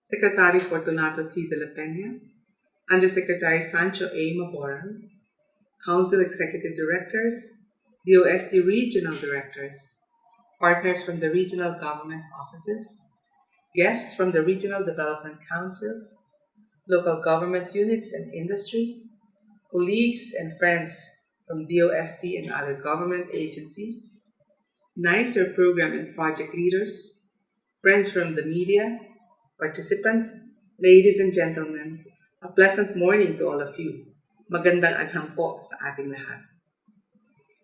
Secretary Fortunato T. de la Peña, Undersecretary Sancho A. Maboran, Council Executive Directors, DOST Regional Directors, partners from the regional government offices, guests from the regional development councils, local government units and industry, colleagues and friends from DOST and other government agencies, NICER program and project leaders, friends from the media, participants, ladies and gentlemen, a pleasant morning to all of you. Magandang agham po sa ating lahat.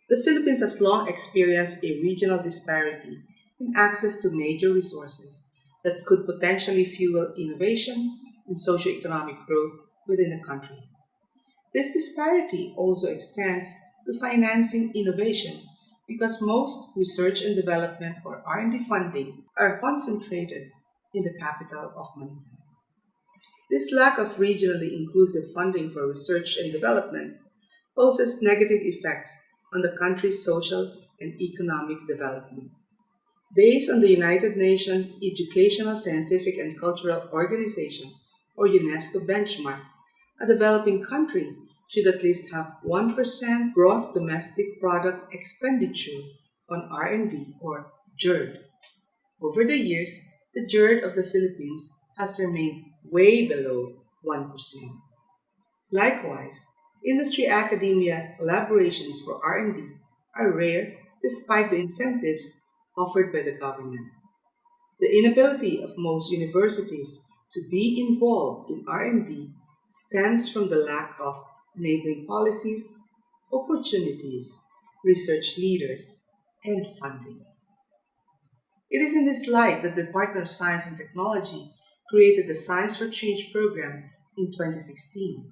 The Philippines has long experienced a regional disparity in access to major resources that could potentially fuel innovation and socio-economic growth within the country. This disparity also extends to financing innovation because most research and development or R&D funding are concentrated in the capital of Manila. This lack of regionally inclusive funding for research and development poses negative effects on the country's social and economic development. Based on the United Nations Educational, Scientific, and Cultural Organization, or UNESCO benchmark, a developing country should at least have 1% gross domestic product expenditure on R&D, or GERD. Over the years, the GERD of the Philippines has remained way below 1%. Likewise, industry-academia collaborations for R&D are rare despite the incentives offered by the government. The inability of most universities to be involved in R&D stems from the lack of enabling policies, opportunities, research leaders, and funding. It is in this light that the Department of Science and Technology created the Science for Change program in 2016.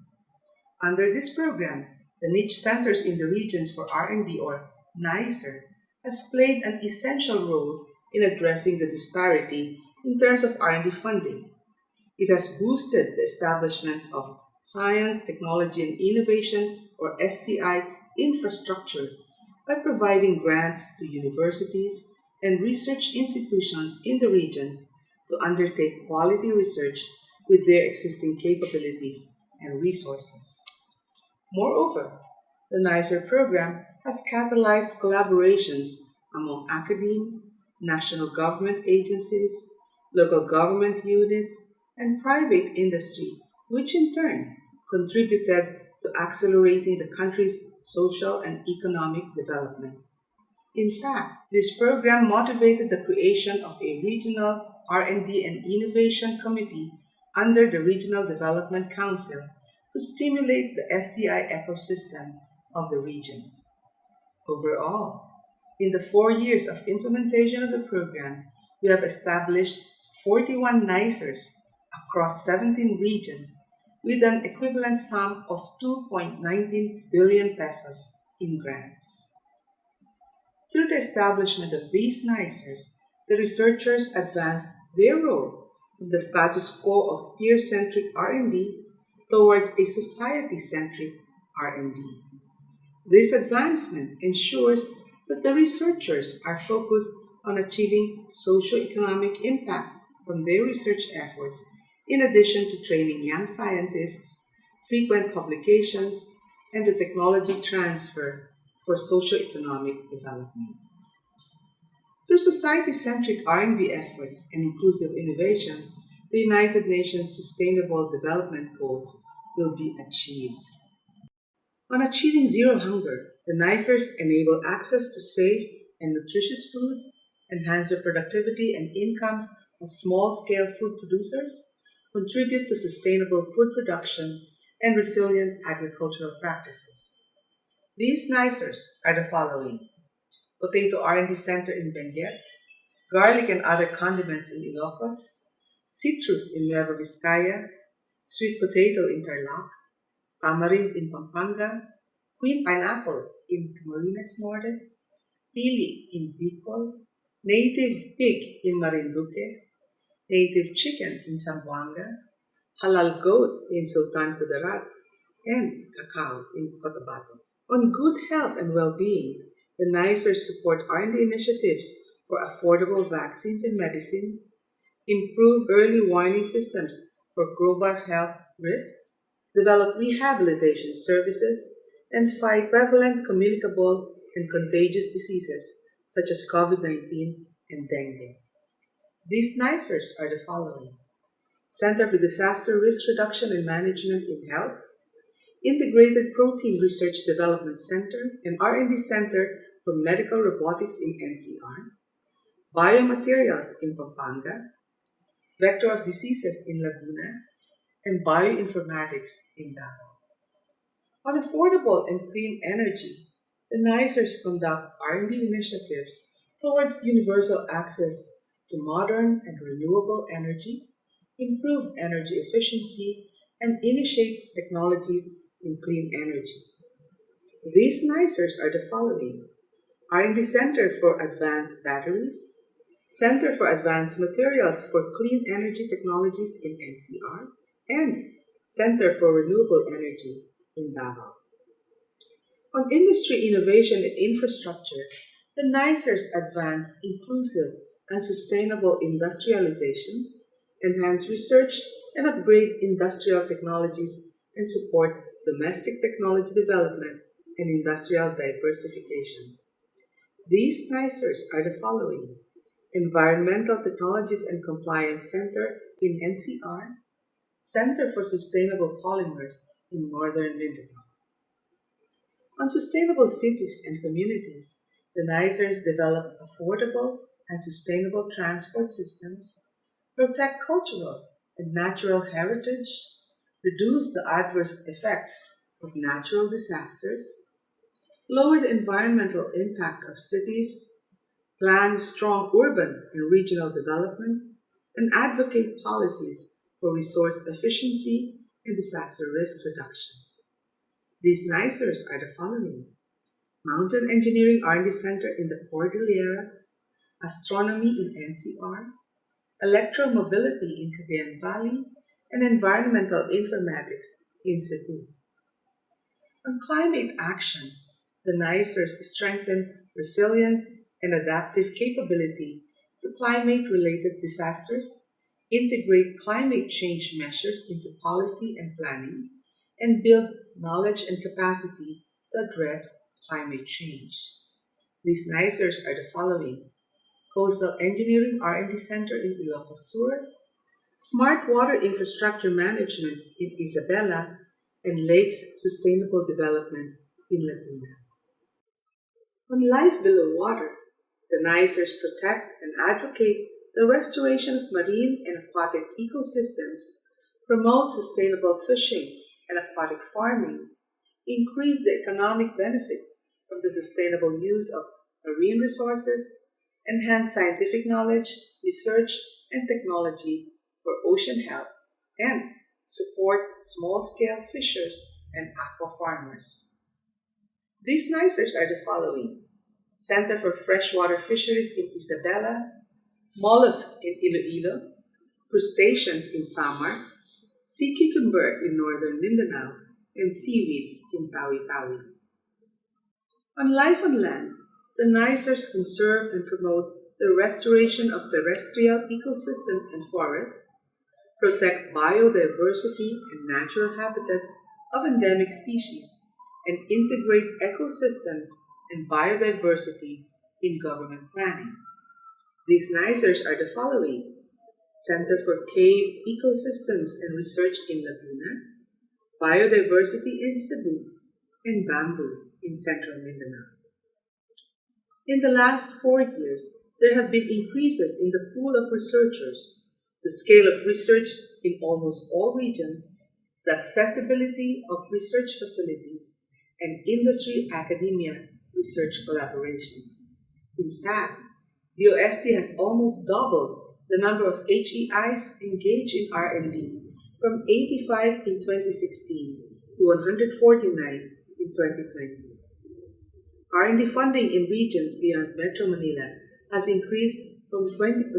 Under this program, the niche centers in the regions for R&D, or NICER, has played an essential role in addressing the disparity in terms of R&D funding. It has boosted the establishment of Science, Technology, and Innovation, or STI, infrastructure by providing grants to universities and research institutions in the regions to undertake quality research with their existing capabilities and resources. Moreover, the NICER program has catalyzed collaborations among academia, national government agencies, local government units, and private industry, which in turn contributed to accelerating the country's social and economic development. In fact, this program motivated the creation of a regional R&D and Innovation Committee under the Regional Development Council to stimulate the STI ecosystem of the region. Overall, in the 4 years of implementation of the program, we have established 41 NICERs across 17 regions with an equivalent sum of 2.19 billion pesos in grants. Through the establishment of these NICERs, the researchers advanced their role from the status quo of peer-centric R&D towards a society-centric R&D. This advancement ensures that the researchers are focused on achieving socio-economic impact from their research efforts, in addition to training young scientists, frequent publications, and the technology transfer for socio-economic development. Through society-centric R&D efforts and inclusive innovation, the United Nations Sustainable Development Goals will be achieved. On achieving zero hunger, the NICERs enable access to safe and nutritious food, enhance the productivity and incomes of small-scale food producers, contribute to sustainable food production, and resilient agricultural practices. These NICERs are the following: Potato R&D Center in Benguet, Garlic and Other Condiments in Ilocos, Citrus in Nueva Vizcaya, Sweet Potato in Tarlac, Tamarind in Pampanga, Queen Pineapple in Camarines Norte, Pili in Bicol, Native Pig in Marinduque, Native Chicken in Zamboanga, Halal Goat in Sultan Kudarat, and Cacao in Cotabato. On good health and well-being, the NICERs support R&D initiatives for affordable vaccines and medicines, improve early warning systems for global health risks, develop rehabilitation services, and fight prevalent communicable and contagious diseases such as COVID-19 and dengue. These NICERs are the following: Center for Disaster Risk Reduction and Management in Health, Integrated Protein Research Development Center, and R&D Center for Medical Robotics in NCR, Biomaterials in Pampanga, Vector of Diseases in Laguna, and Bioinformatics in Davao. On affordable and clean energy, the NICERs conduct R&D initiatives towards universal access to modern and renewable energy, improve energy efficiency, and initiate technologies in clean energy. These NICERs are the following: R&D Center for Advanced Batteries, Center for Advanced Materials for Clean Energy Technologies in NCR, and Center for Renewable Energy in Davao. On industry innovation and infrastructure, the NICERs advance inclusive and sustainable industrialization, enhance research and upgrade industrial technologies, and support domestic technology development and industrial diversification. These NICERs are the following: Environmental Technologies and Compliance Center in NCR, Center for Sustainable Polymers in Northern Mindanao. On sustainable cities and communities, the NICERs develop affordable and sustainable transport systems, protect cultural and natural heritage, reduce the adverse effects of natural disasters, lower the environmental impact of cities, plan strong urban and regional development, and advocate policies for resource efficiency and disaster risk reduction. These NICERs are the following: Mountain Engineering R&D Center in the Cordilleras, Astronomy in NCR, Electromobility in Cagayan Valley, and Environmental Informatics in Cebu. On climate action, the NICERs strengthen resilience and adaptive capability to climate-related disasters, integrate climate change measures into policy and planning, and build knowledge and capacity to address climate change. These NICERs are the following: Coastal Engineering R&D Center in Ilocos Sur, Smart Water Infrastructure Management in Isabela, and Lakes Sustainable Development in Laguna. On life below water, the NICERs protect and advocate the restoration of marine and aquatic ecosystems, promote sustainable fishing and aquatic farming, increase the economic benefits from the sustainable use of marine resources, enhance scientific knowledge, research, and technology for ocean health, and support small-scale fishers and aqua farmers. These NICERs are the following: Center for Freshwater Fisheries in Isabela, Mollusks in Iloilo, Crustaceans in Samar, Sea Cucumber in Northern Mindanao, and Seaweeds in Tawi-Tawi. On life on land, the NICERs conserve and promote the restoration of terrestrial ecosystems and forests, protect biodiversity and natural habitats of endemic species, and integrate ecosystems and biodiversity in government planning. These NICERs are the following: Center for Cave Ecosystems and Research in Laguna, Biodiversity in Cebu, and Bamboo in Central Mindanao. In the last 4 years, there have been increases in the pool of researchers, the scale of research in almost all regions, the accessibility of research facilities, and industry-academia research collaborations. In fact, the OST has almost doubled the number of HEIs engaged in R&D from 85 in 2016 to 149 in 2020. R&D funding in regions beyond Metro Manila has increased from 20%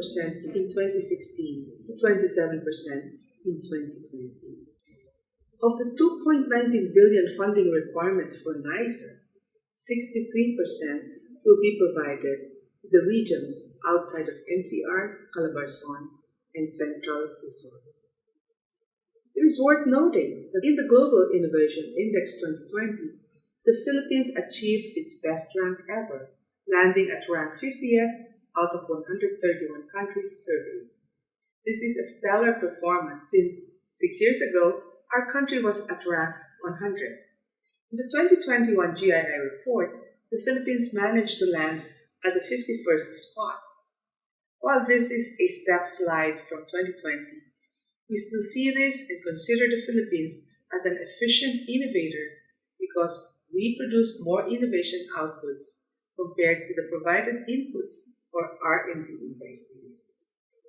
in 2016 to 27% in 2020. Of the 2.19 billion funding requirements for NICER, 63% will be provided to the regions outside of NCR, Calabarzon, and Central Luzon. It is worth noting that in the Global Innovation Index 2020, the Philippines achieved its best rank ever, landing at rank 50th out of 131 countries surveyed. This is a stellar performance since 6 years ago, our country was at rank 100. In the 2021 GII report, the Philippines managed to land at the 51st spot. While this is a step slide from 2020, we still see this and consider the Philippines as an efficient innovator because we produce more innovation outputs compared to the provided inputs or R&D investments.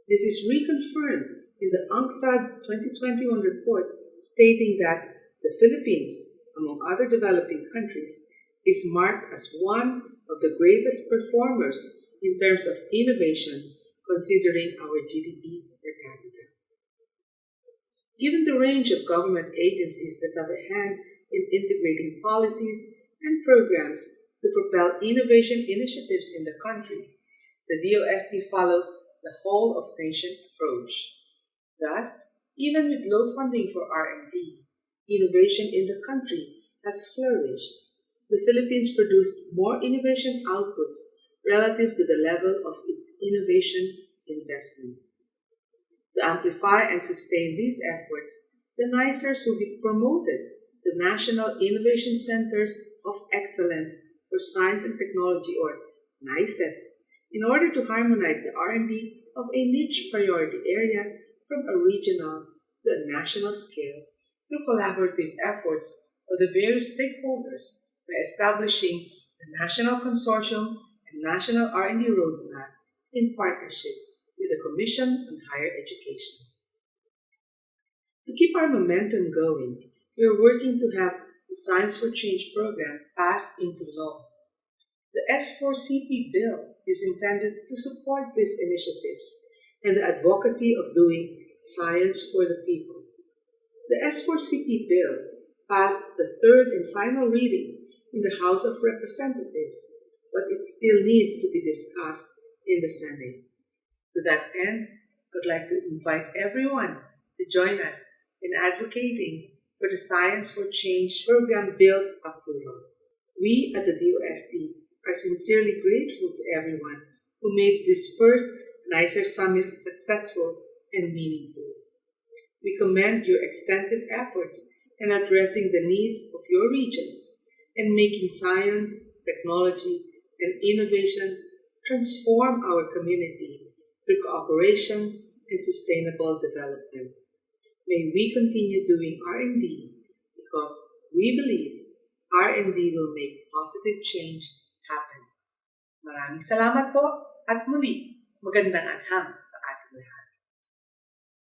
This is reconfirmed in the UNCTAD 2021 report stating that the Philippines, among other developing countries, is marked as one of the greatest performers in terms of innovation considering our GDP per capita. Given the range of government agencies that have a hand in integrating policies and programs to propel innovation initiatives in the country, the DOST follows the whole-of-nation approach. Thus, even with low funding for R&D, innovation in the country has flourished. The Philippines produced more innovation outputs relative to the level of its innovation investment. To amplify and sustain these efforts, the NICEST will be promoted to National Innovation Centers of Excellence for Science and Technology, or NICEST, in order to harmonize the R&D of a niche priority area from a regional to a national scale through collaborative efforts of the various stakeholders by establishing the National Consortium and National R&D Roadmap in partnership with the Commission on Higher Education. To keep our momentum going, we are working to have the Science for Change program passed into law. The S4CP bill is intended to support these initiatives and the advocacy of doing science for the people. The S4CP bill passed the third and final reading in the House of Representatives, but it still needs to be discussed in the Senate. To that end, I would like to invite everyone to join us in advocating for the Science for Change program bill's approval. We at the DOST are sincerely grateful to everyone who made this first NICEST Summit successful and meaningful. We commend your extensive efforts in addressing the needs of your region and making science, technology, and innovation transform our community through cooperation and sustainable development. May we continue doing R&D because we believe R&D will make positive change happen. Maraming salamat po at muli, magandang adham sa ating lahat.